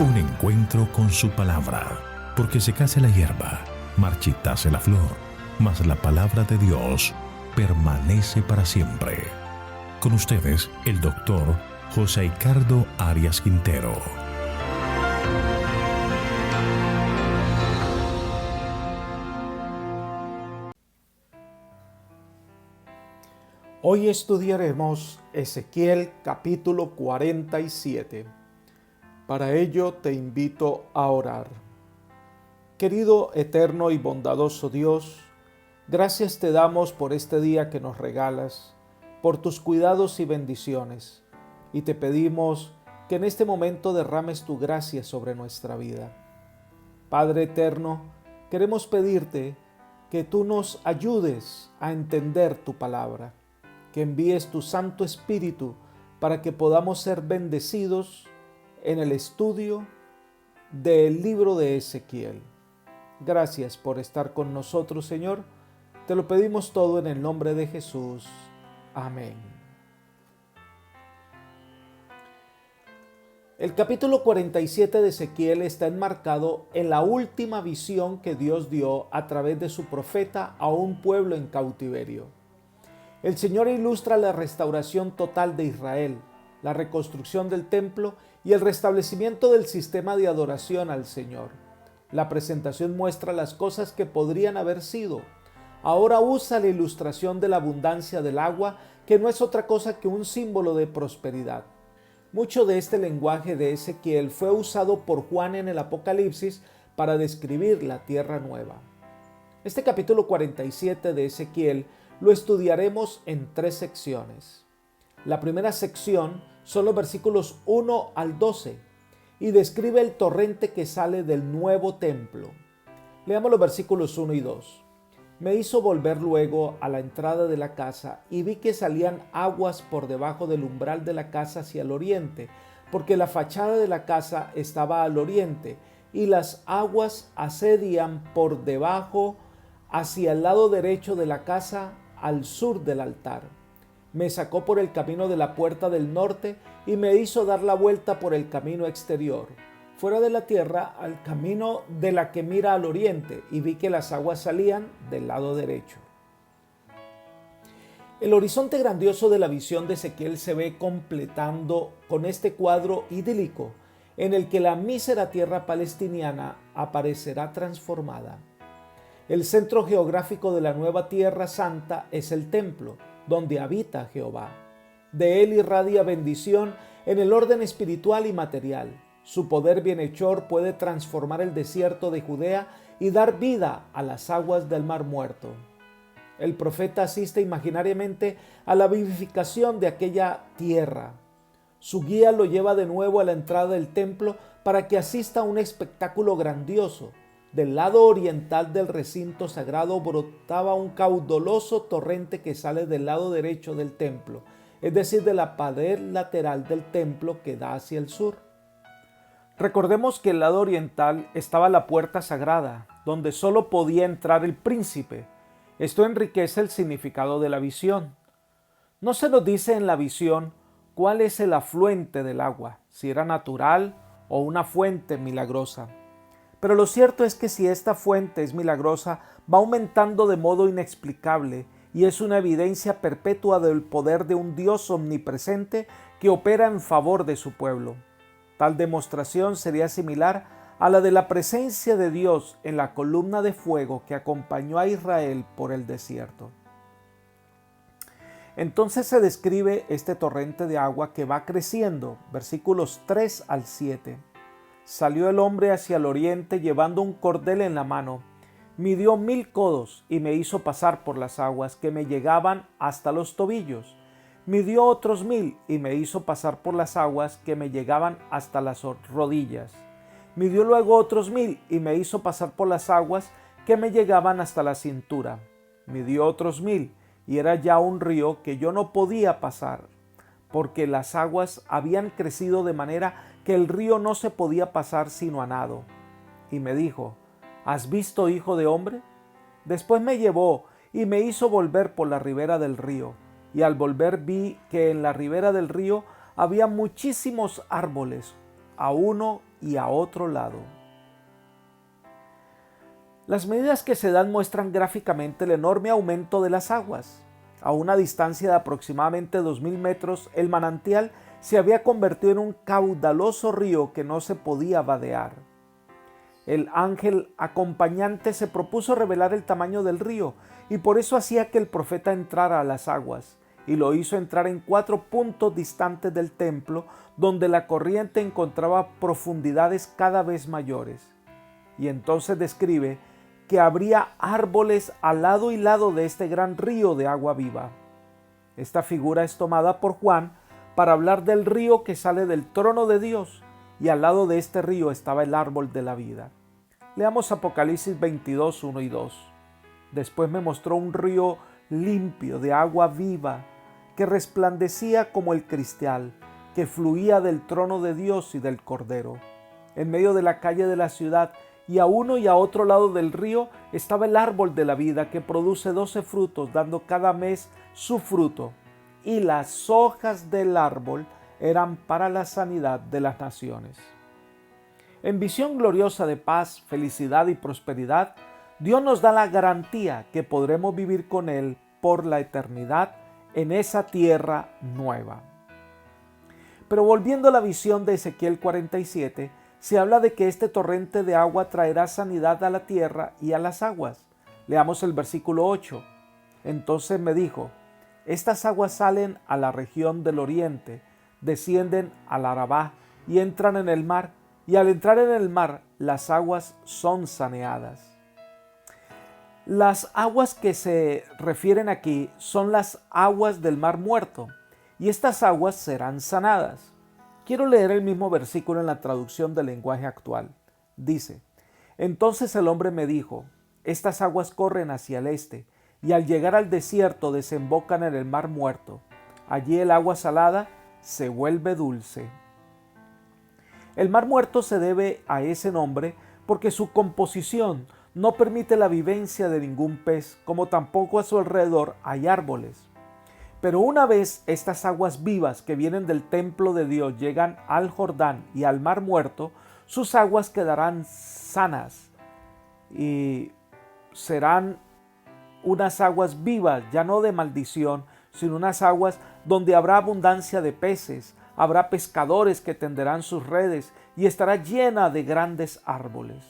Un encuentro con su palabra, porque secase la hierba, marchitase la flor, mas la palabra de Dios permanece para siempre. Con ustedes, el doctor José Ricardo Arias Quintero. Hoy estudiaremos Ezequiel capítulo 47. Para ello te invito a orar. Querido, eterno y bondadoso Dios, gracias te damos por este día que nos regalas, por tus cuidados y bendiciones, y te pedimos que en este momento derrames tu gracia sobre nuestra vida. Padre eterno, queremos pedirte que tú nos ayudes a entender tu palabra, que envíes tu Santo Espíritu para que podamos ser bendecidos en el estudio del libro de Ezequiel. Gracias por estar con nosotros, Señor. Te lo pedimos todo en el nombre de Jesús. Amén. El capítulo 47 de Ezequiel está enmarcado en la última visión que Dios dio a través de su profeta a un pueblo en cautiverio. El Señor ilustra la restauración total de Israel, la reconstrucción del templo y el restablecimiento del sistema de adoración al Señor. La presentación muestra las cosas que podrían haber sido. Ahora usa la ilustración de la abundancia del agua, que no es otra cosa que un símbolo de prosperidad. Mucho de este lenguaje de Ezequiel fue usado por Juan en el Apocalipsis para describir la tierra nueva. Este capítulo 47 de Ezequiel lo estudiaremos en 3 secciones. La primera sección son los versículos 1 al 12 y describe el torrente que sale del nuevo templo. Leamos los versículos 1 y 2. Me hizo volver luego a la entrada de la casa y vi que salían aguas por debajo del umbral de la casa hacia el oriente, porque la fachada de la casa estaba al oriente y las aguas ascendían por debajo hacia el lado derecho de la casa al sur del altar. Me sacó por el camino de la puerta del norte y me hizo dar la vuelta por el camino exterior, fuera de la tierra, al camino de la que mira al oriente, y vi que las aguas salían del lado derecho. El horizonte grandioso de la visión de Ezequiel se ve completando con este cuadro idílico, en el que la mísera tierra palestiniana aparecerá transformada. El centro geográfico de la nueva tierra santa es el templo, donde habita Jehová. De él irradia bendición en el orden espiritual y material. Su poder bienhechor puede transformar el desierto de Judea y dar vida a las aguas del Mar Muerto. El profeta asiste imaginariamente a la vivificación de aquella tierra. Su guía lo lleva de nuevo a la entrada del templo para que asista a un espectáculo grandioso. Del lado oriental del recinto sagrado brotaba un caudaloso torrente que sale del lado derecho del templo, es decir, de la pared lateral del templo que da hacia el sur. Recordemos que el lado oriental estaba la puerta sagrada, donde solo podía entrar el príncipe. Esto enriquece el significado de la visión. No se nos dice en la visión cuál es el afluente del agua, si era natural o una fuente milagrosa. Pero lo cierto es que si esta fuente es milagrosa, va aumentando de modo inexplicable y es una evidencia perpetua del poder de un Dios omnipresente que opera en favor de su pueblo. Tal demostración sería similar a la de la presencia de Dios en la columna de fuego que acompañó a Israel por el desierto. Entonces se describe este torrente de agua que va creciendo, versículos 3 al 7. Salió el hombre hacia el oriente llevando un cordel en la mano. Midió 1000 codos y me hizo pasar por las aguas que me llegaban hasta los tobillos. Midió otros 1000 y me hizo pasar por las aguas que me llegaban hasta las rodillas. Midió luego otros 1000 y me hizo pasar por las aguas que me llegaban hasta la cintura. Midió otros 1000 y era ya un río que yo no podía pasar, porque las aguas habían crecido de manera que el río no se podía pasar sino a nado. Y me dijo: ¿Has visto, hijo de hombre? Después me llevó y me hizo volver por la ribera del río, y al volver vi que en la ribera del río había muchísimos árboles, a uno y a otro lado. Las medidas que se dan muestran gráficamente el enorme aumento de las aguas. A una distancia de aproximadamente 2000 metros, el manantial se había convertido en un caudaloso río que no se podía vadear. El ángel acompañante se propuso revelar el tamaño del río y por eso hacía que el profeta entrara a las aguas, y lo hizo entrar en 4 puntos distantes del templo, donde la corriente encontraba profundidades cada vez mayores. Y entonces describe que habría árboles al lado y lado de este gran río de agua viva. Esta figura es tomada por Juan para hablar del río que sale del trono de Dios, y al lado de este río estaba el árbol de la vida. Leamos Apocalipsis 22, 1 y 2. Después me mostró un río limpio de agua viva, que resplandecía como el cristal, que fluía del trono de Dios y del Cordero. En medio de la calle de la ciudad, y a uno y a otro lado del río, estaba el árbol de la vida, que produce 12 frutos, dando cada mes su fruto. Y las hojas del árbol eran para la sanidad de las naciones. En visión gloriosa de paz, felicidad y prosperidad, Dios nos da la garantía que podremos vivir con Él por la eternidad en esa tierra nueva. Pero volviendo a la visión de Ezequiel 47, se habla de que este torrente de agua traerá sanidad a la tierra y a las aguas. Leamos el versículo 8. Entonces me dijo: estas aguas salen a la región del oriente, descienden al Arabá y entran en el mar, y al entrar en el mar, las aguas son saneadas. Las aguas que se refieren aquí son las aguas del Mar Muerto, y estas aguas serán sanadas. Quiero leer el mismo versículo en la traducción del lenguaje actual. Dice: entonces el hombre me dijo: estas aguas corren hacia el este, y al llegar al desierto desembocan en el Mar Muerto. Allí el agua salada se vuelve dulce. El Mar Muerto se debe a ese nombre porque su composición no permite la vivencia de ningún pez, como tampoco a su alrededor hay árboles. Pero una vez estas aguas vivas que vienen del templo de Dios llegan al Jordán y al Mar Muerto, sus aguas quedarán sanas y serán unas aguas vivas, ya no de maldición, sino unas aguas donde habrá abundancia de peces, habrá pescadores que tenderán sus redes y estará llena de grandes árboles.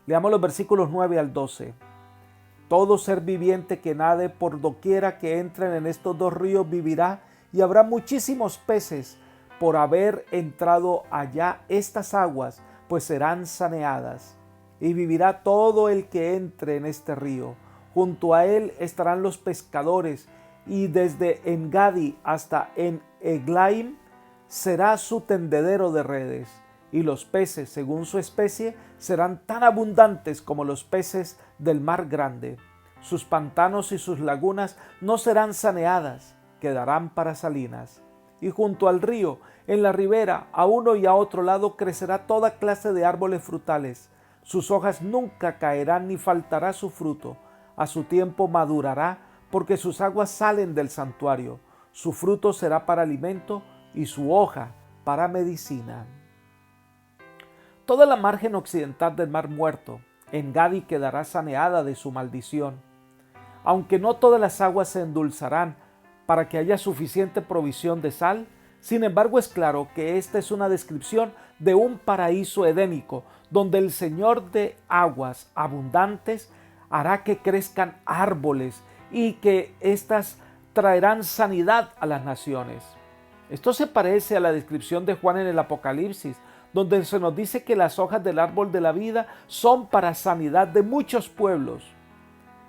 Leamos los versículos 9 al 12. Todo ser viviente que nade por doquiera que entren en estos 2 ríos vivirá, y habrá muchísimos peces por haber entrado allá estas aguas, pues serán saneadas. Y vivirá todo el que entre en este río. Junto a él estarán los pescadores, y desde Engadi hasta en Eglaim será su tendedero de redes. Y los peces, según su especie, serán tan abundantes como los peces del mar grande. Sus pantanos y sus lagunas no serán saneadas, quedarán para salinas. Y junto al río, en la ribera, a uno y a otro lado, crecerá toda clase de árboles frutales. Sus hojas nunca caerán ni faltará su fruto. A su tiempo madurará, porque sus aguas salen del santuario. Su fruto será para alimento y su hoja para medicina. Toda la margen occidental del Mar Muerto, Engadi quedará saneada de su maldición. Aunque no todas las aguas se endulzarán para que haya suficiente provisión de sal, sin embargo es claro que esta es una descripción de un paraíso edénico, donde el Señor de aguas abundantes hará que crezcan árboles y que éstas traerán sanidad a las naciones. Esto se parece a la descripción de Juan en el Apocalipsis, donde se nos dice que las hojas del árbol de la vida son para sanidad de muchos pueblos.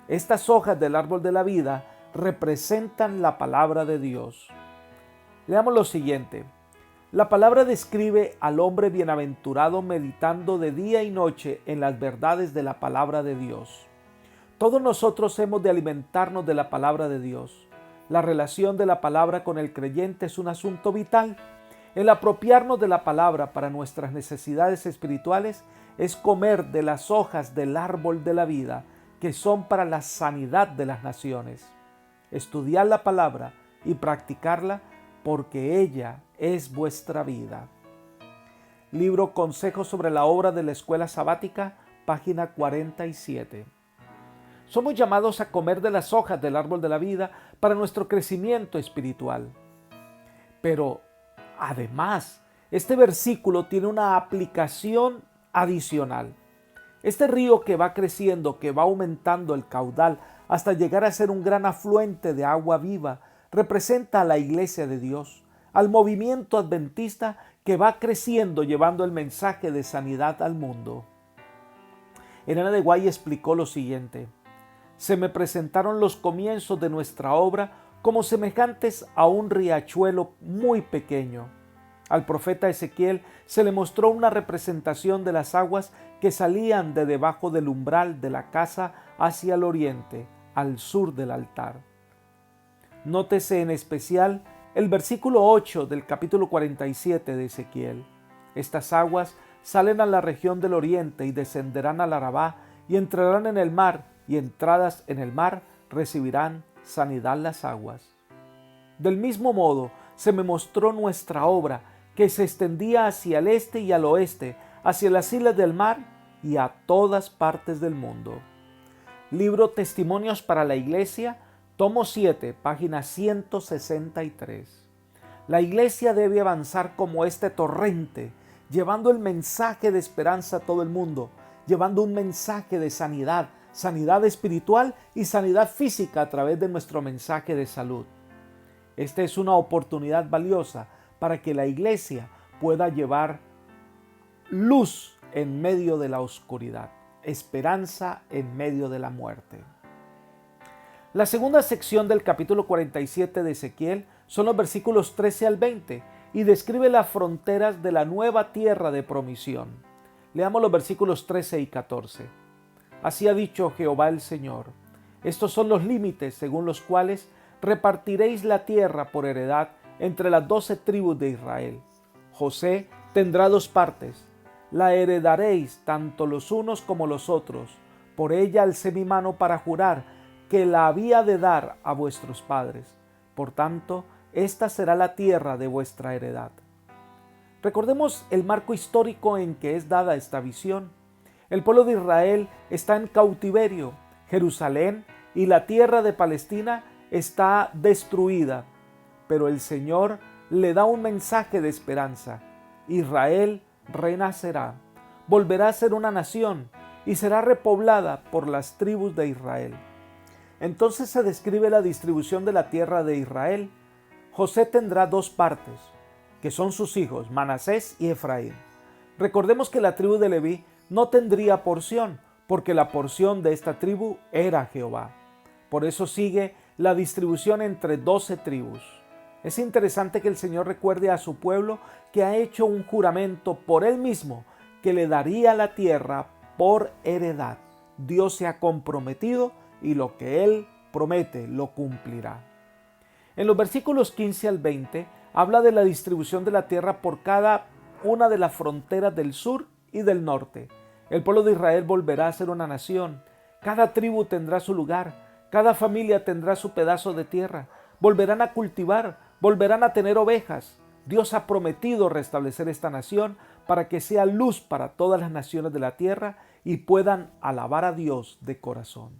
Estas hojas del árbol de la vida representan la palabra de Dios. Leamos lo siguiente. La palabra describe al hombre bienaventurado meditando de día y noche en las verdades de la palabra de Dios. Todos nosotros hemos de alimentarnos de la palabra de Dios. La relación de la palabra con el creyente es un asunto vital. El apropiarnos de la palabra para nuestras necesidades espirituales es comer de las hojas del árbol de la vida, que son para la sanidad de las naciones. Estudiar la palabra y practicarla, porque ella es vuestra vida. libro Consejos sobre la obra de la escuela sabática, página 47. Somos llamados a comer de las hojas del árbol de la vida para nuestro crecimiento espiritual. Pero además, este versículo tiene una aplicación adicional. Este río que va creciendo, que va aumentando el caudal hasta llegar a ser un gran afluente de agua viva, representa a la iglesia de Dios, al movimiento adventista que va creciendo llevando el mensaje de sanidad al mundo. Elena de Guay explicó lo siguiente: se me presentaron los comienzos de nuestra obra como semejantes a un riachuelo muy pequeño. Al profeta Ezequiel se le mostró una representación de las aguas que salían de debajo del umbral de la casa hacia el oriente, al sur del altar. Nótese en especial el versículo 8 del capítulo 47 de Ezequiel. Estas aguas salen a la región del oriente y descenderán al Arabá y entrarán en el mar, y entradas en el mar recibirán sanidad las aguas. Del mismo modo se me mostró nuestra obra, que se extendía hacia el este y al oeste, hacia las islas del mar y a todas partes del mundo. Libro Testimonios para la Iglesia, tomo 7, página 163. La Iglesia debe avanzar como este torrente, llevando el mensaje de esperanza a todo el mundo, llevando un mensaje de sanidad, sanidad espiritual y sanidad física a través de nuestro mensaje de salud. Esta es una oportunidad valiosa para que la iglesia pueda llevar luz en medio de la oscuridad, esperanza en medio de la muerte. La segunda sección del capítulo 47 de Ezequiel son los versículos 13 al 20 y describe las fronteras de la nueva tierra de promisión. Leamos los versículos 13 y 14. Así ha dicho Jehová el Señor: estos son los límites según los cuales repartiréis la tierra por heredad entre las 12 tribus de Israel. José tendrá 2 partes. La heredaréis tanto los unos como los otros. Por ella alcé mi mano para jurar que la había de dar a vuestros padres. Por tanto, esta será la tierra de vuestra heredad. Recordemos el marco histórico en que es dada esta visión. El pueblo de Israel está en cautiverio. Jerusalén y la tierra de Palestina está destruida. Pero el Señor le da un mensaje de esperanza. Israel renacerá, volverá a ser una nación y será repoblada por las tribus de Israel. Entonces se describe la distribución de la tierra de Israel. José tendrá 2 partes, que son sus hijos, Manasés y Efraín. Recordemos que la tribu de Leví no tendría porción, porque la porción de esta tribu era Jehová. Por eso sigue la distribución entre 12 tribus. Es interesante que el Señor recuerde a su pueblo que ha hecho un juramento por Él mismo, que le daría la tierra por heredad. Dios se ha comprometido y lo que Él promete lo cumplirá. En los versículos 15 al 20 habla de la distribución de la tierra por cada una de las fronteras del sur y del norte. El pueblo de Israel volverá a ser una nación. Cada tribu tendrá su lugar. Cada familia tendrá su pedazo de tierra. Volverán a cultivar, volverán a tener ovejas. Dios ha prometido restablecer esta nación para que sea luz para todas las naciones de la tierra y puedan alabar a Dios de corazón.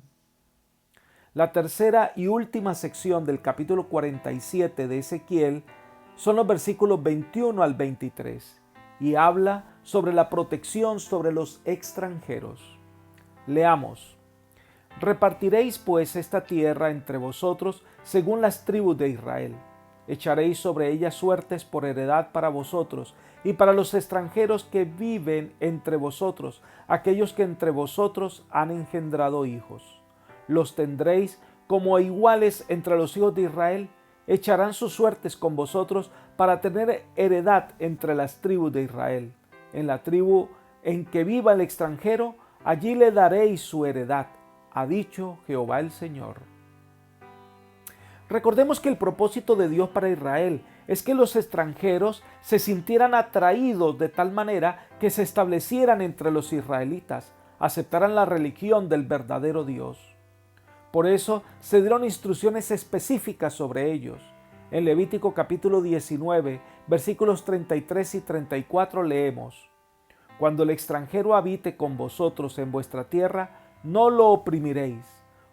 La tercera y última sección del capítulo 47 de Ezequiel son los versículos 21 al 23 y habla sobre la protección sobre los extranjeros. Leamos. Repartiréis pues esta tierra entre vosotros según las tribus de Israel. Echaréis sobre ella suertes por heredad para vosotros y para los extranjeros que viven entre vosotros, aquellos que entre vosotros han engendrado hijos. Los tendréis como iguales entre los hijos de Israel. Echarán sus suertes con vosotros para tener heredad entre las tribus de Israel. En la tribu en que viva el extranjero, allí le daréis su heredad, ha dicho Jehová el Señor. Recordemos que el propósito de Dios para Israel es que los extranjeros se sintieran atraídos de tal manera que se establecieran entre los israelitas, aceptaran la religión del verdadero Dios. Por eso se dieron instrucciones específicas sobre ellos. En Levítico capítulo 19, versículos 33 y 34 leemos: Cuando el extranjero habite con vosotros en vuestra tierra, no lo oprimiréis.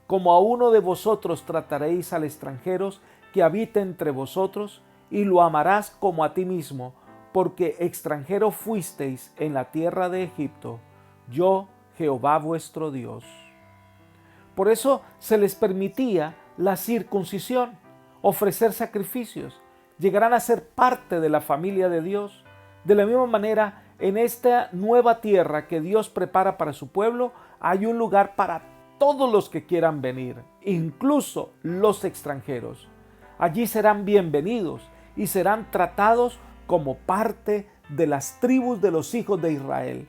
Como a uno de vosotros trataréis al extranjero que habite entre vosotros, y lo amarás como a ti mismo, porque extranjero fuisteis en la tierra de Egipto, yo, Jehová vuestro Dios. Por eso se les permitía la circuncisión, ofrecer sacrificios, llegarán a ser parte de la familia de Dios. De la misma manera, en esta nueva tierra que Dios prepara para su pueblo, hay un lugar para todos los que quieran venir, incluso los extranjeros. Allí serán bienvenidos y serán tratados como parte de las tribus de los hijos de Israel.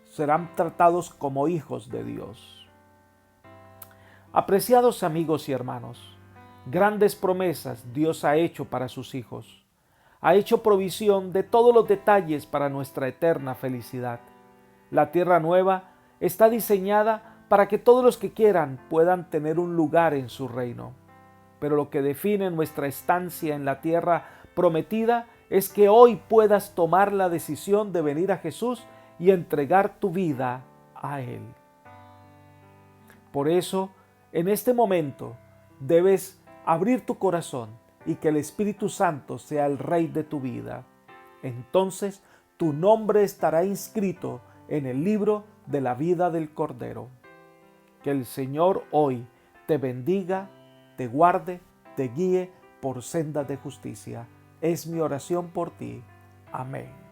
Serán tratados como hijos de Dios. Apreciados amigos y hermanos, grandes promesas Dios ha hecho para sus hijos. Ha hecho provisión de todos los detalles para nuestra eterna felicidad. La tierra nueva está diseñada para que todos los que quieran puedan tener un lugar en su reino. Pero lo que define nuestra estancia en la tierra prometida es que hoy puedas tomar la decisión de venir a Jesús y entregar tu vida a Él. Por eso, en este momento, debes abrir tu corazón y que el Espíritu Santo sea el Rey de tu vida. Entonces, tu nombre estará inscrito en el libro de la vida del Cordero. Que el Señor hoy te bendiga, te guarde, te guíe por sendas de justicia. Es mi oración por ti. Amén.